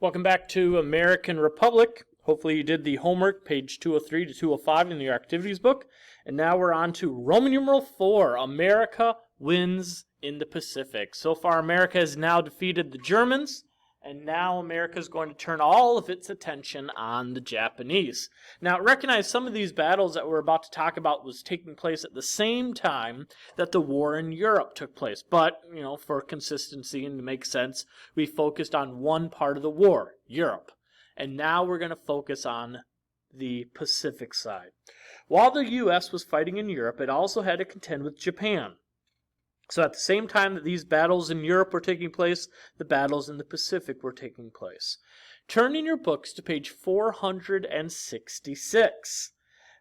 Welcome back to American Republic. Hopefully you did the homework, page 203 to 205 in your activities book. And now we're on to Roman numeral 4, America wins in the Pacific. So far, America has now defeated the Germans, and now America is going to turn all of its attention on the Japanese. Now, recognize some of these battles that we're about to talk about was taking place at the same time that the war in Europe took place. But, for consistency and to make sense, we focused on one part of the war, Europe. And now we're going to focus on the Pacific side. While the U.S. was fighting in Europe, it also had to contend with Japan. So at the same time that these battles in Europe were taking place, the battles in the Pacific were taking place. Turn in your books to page 466.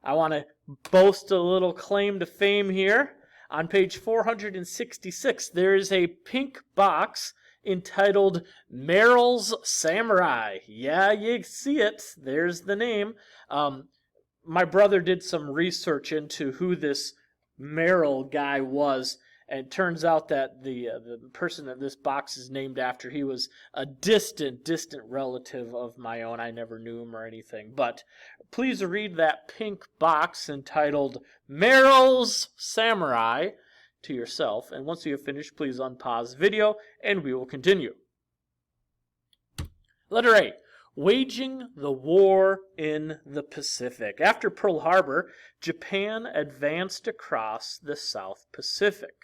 I want to boast a little claim to fame here. On page 466, there is a pink box entitled Merrill's Samurai. Yeah, you see it. There's the name. My brother did some research into who this Merrill guy was, and it turns out that the person that this box is named after, he was a distant relative of my own. I never knew him or anything. But please read that pink box entitled Merrill's Samurai to yourself. And once you have finished, please unpause the video and we will continue. Letter A. Waging the war in the Pacific. After Pearl Harbor, Japan advanced across the South Pacific.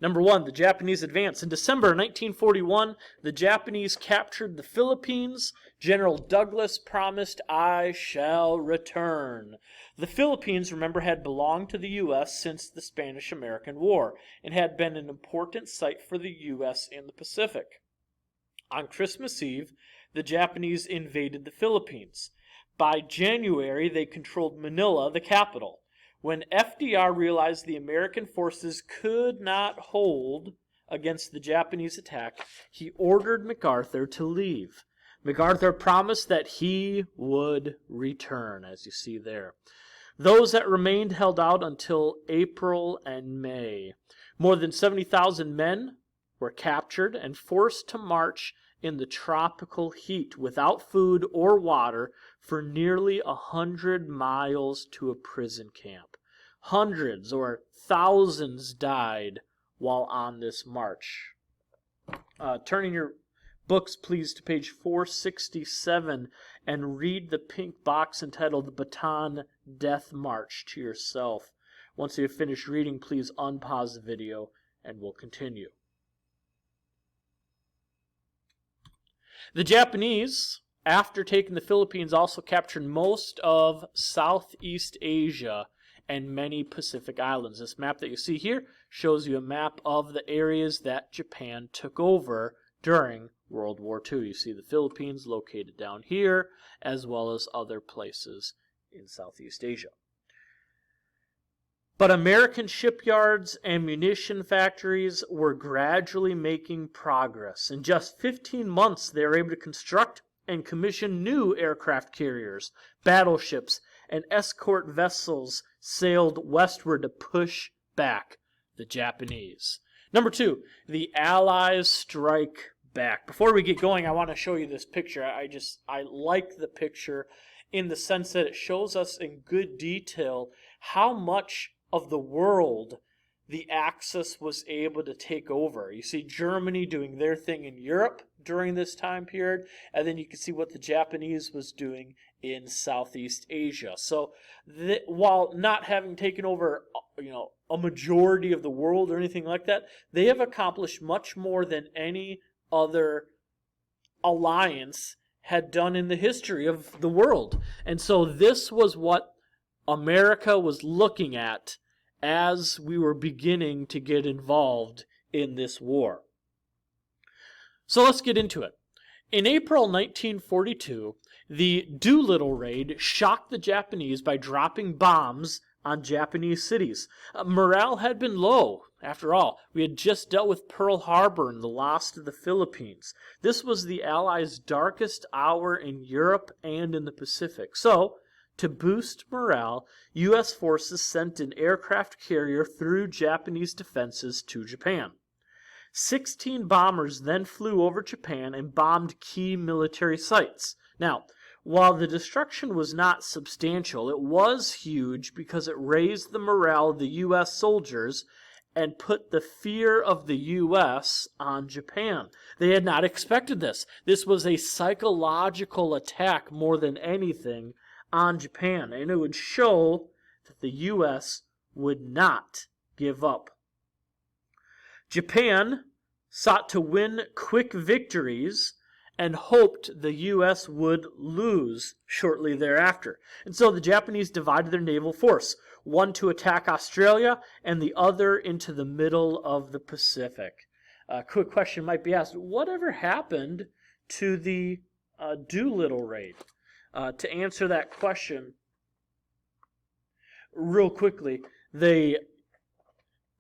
Number 1, the Japanese advance. In December 1941, the Japanese captured the Philippines. General Douglas promised, "I shall return." The Philippines, remember, had belonged to the U.S. since the Spanish-American War and had been an important site for the U.S. in the Pacific. On Christmas Eve, the Japanese invaded the Philippines. By January, they controlled Manila, the capital. When FDR realized the American forces could not hold against the Japanese attack, he ordered MacArthur to leave. MacArthur promised that he would return, as you see there. Those that remained held out until April and May. More than 70,000 men were captured and forced to march in the tropical heat without food or water for nearly 100 miles to a prison camp. Hundreds or thousands died while on this march. Turning your books, please, to page 467 and read the pink box entitled The Bataan Death March to yourself. Once you have finished reading, please unpause the video and we'll continue. The Japanese, after taking the Philippines, also captured most of Southeast Asia and many Pacific islands. This map that you see here shows you a map of the areas that Japan took over during World War II. You see the Philippines located down here, as well as other places in Southeast Asia. But American shipyards and munition factories were gradually making progress. In just 15 months, they were able to construct and commission new aircraft carriers, battleships, and escort vessels sailed westward to push back the Japanese. Number 2, the Allies strike back. Before we get going, I want to show you this picture. I like the picture in the sense that it shows us in good detail how much of the world the Axis was able to take over. You see Germany doing their thing in Europe during this time period, and then you can see what the Japanese was doing in Southeast Asia. So while not having taken over a majority of the world or anything like that, they have accomplished much more than any other alliance had done in the history of the world. And so this was what America was looking at as we were beginning to get involved in this war. So let's get into it. In April 1942, the Doolittle raid shocked the Japanese by dropping bombs on Japanese cities. Morale had been low. After all, we had just dealt with Pearl Harbor and the loss to the Philippines. This was the Allies' darkest hour in Europe and in the Pacific. So, to boost morale, U.S. forces sent an aircraft carrier through Japanese defenses to Japan. 16 bombers then flew over Japan and bombed key military sites. Now, while the destruction was not substantial, it was huge because it raised the morale of the U.S. soldiers and put the fear of the U.S. on Japan. They had not expected this. This was a psychological attack more than anything on Japan, and it would show that the U.S. would not give up. Japan sought to win quick victories and hoped the U.S. would lose shortly thereafter. And so the Japanese divided their naval force, one to attack Australia and the other into the middle of the Pacific. A quick question might be asked, whatever happened to the Doolittle raid? To answer that question real quickly, the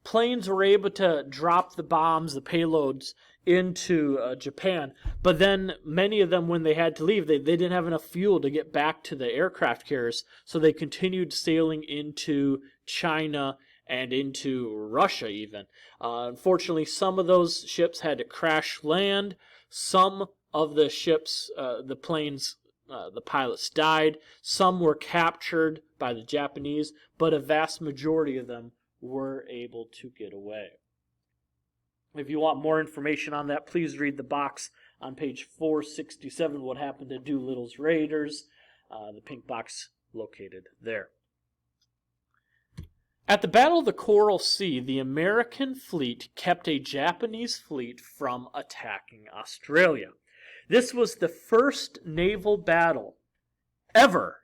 planes were able to drop the bombs, the payloads, into Japan, but then many of them, when they had to leave, they didn't have enough fuel to get back to the aircraft carriers, so they continued sailing into China and into Russia even. Unfortunately, some of those ships had to crash land. Some of the ships, the planes, the pilots died. Some were captured by the Japanese, but a vast majority of them were able to get away. If you want more information on that, please read the box on page 467, What Happened to Doolittle's Raiders, the pink box located there. At the Battle of the Coral Sea, the American fleet kept a Japanese fleet from attacking Australia. This was the first naval battle ever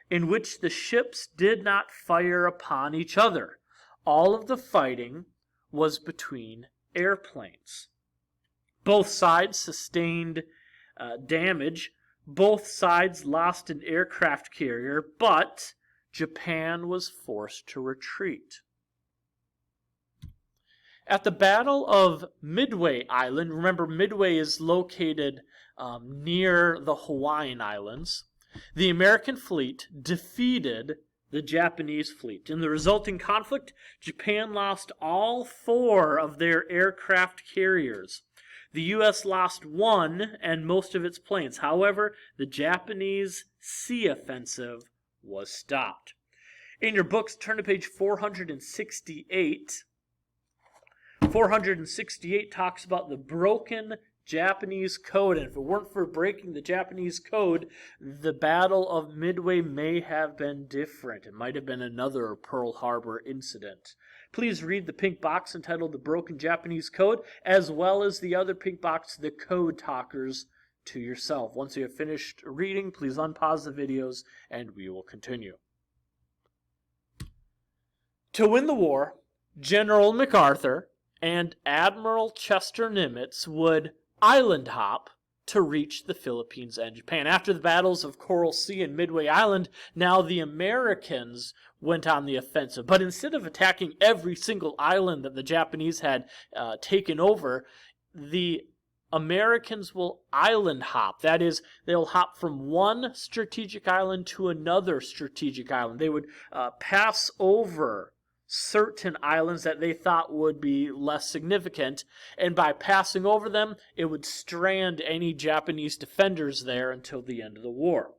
in which the ships did not fire upon each other. All of the fighting was between airplanes. Both sides sustained damage. Both sides lost an aircraft carrier, but Japan was forced to retreat. At the Battle of Midway Island, remember Midway is located near the Hawaiian Islands, the American fleet defeated the Japanese fleet. In the resulting conflict, Japan lost all 4 of their aircraft carriers. The U.S. lost 1 and most of its planes. However, the Japanese sea offensive was stopped. In your books, turn to page 468. 468 talks about the broken Japanese code, and if it weren't for breaking the Japanese code, the Battle of Midway may have been different. It might have been another Pearl Harbor incident. Please read the pink box entitled The Broken Japanese Code, as well as the other pink box, The Code Talkers, to yourself. Once you have finished reading, please unpause the videos and we will continue. To win the war, General MacArthur and Admiral Chester Nimitz would island hop to reach the Philippines and Japan. After the battles of Coral Sea and Midway Island, now the Americans went on the offensive. But instead of attacking every single island that the Japanese had taken over, the Americans will island hop. That is, they'll hop from one strategic island to another strategic island. They would pass over certain islands that they thought would be less significant, and by passing over them, it would strand any Japanese defenders there until the end of the war.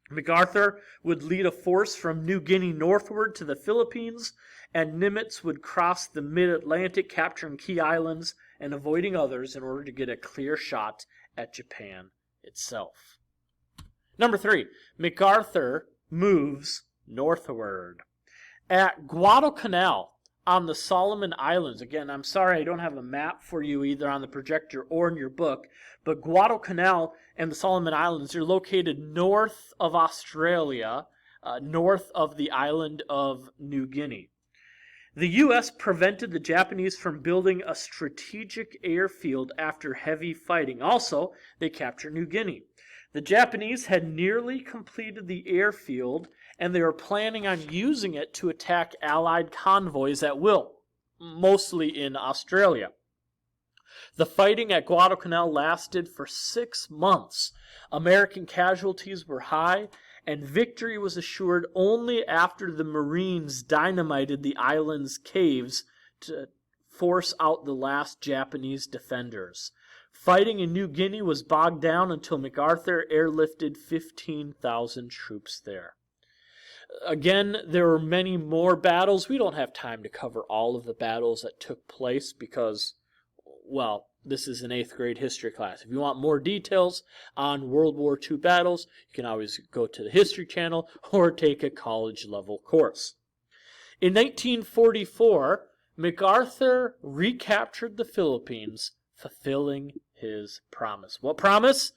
MacArthur would lead a force from New Guinea northward to the Philippines, and Nimitz would cross the mid-Atlantic, capturing key islands and avoiding others in order to get a clear shot at Japan itself. Number 3, MacArthur moves northward. At Guadalcanal on the Solomon Islands, again, I'm sorry I don't have a map for you either on the projector or in your book, but Guadalcanal and the Solomon Islands are located north of Australia, north of the island of New Guinea. The U.S. prevented the Japanese from building a strategic airfield after heavy fighting. Also, they captured New Guinea. The Japanese had nearly completed the airfield, and they were planning on using it to attack Allied convoys at will, mostly in Australia. The fighting at Guadalcanal lasted for 6 months. American casualties were high, and victory was assured only after the Marines dynamited the island's caves force out the last Japanese defenders. Fighting in New Guinea was bogged down until MacArthur airlifted 15,000 troops there. Again, there were many more battles. We don't have time to cover all of the battles that took place because, well, this is an 8th grade history class. If you want more details on World War II battles, you can always go to the History Channel or take a college-level course. In 1944, MacArthur recaptured the Philippines, fulfilling his promise. What promise?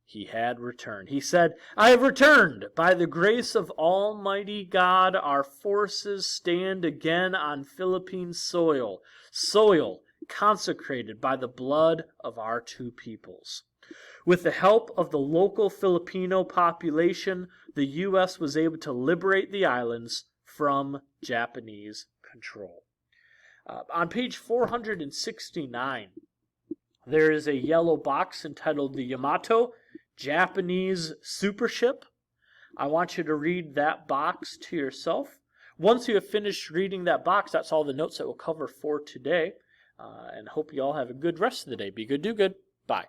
He had returned. He said, "I have returned. By the grace of Almighty God, our forces stand again on Philippine soil, soil consecrated by the blood of our two peoples." With the help of the local Filipino population, the U.S. was able to liberate the islands from Japanese control. On page 469, there is a yellow box entitled the Yamato, Japanese Supership. I want you to read that box to yourself. Once you have finished reading that box, that's all the notes that we'll cover for today. And hope you all have a good rest of the day. Be good, do good. Bye.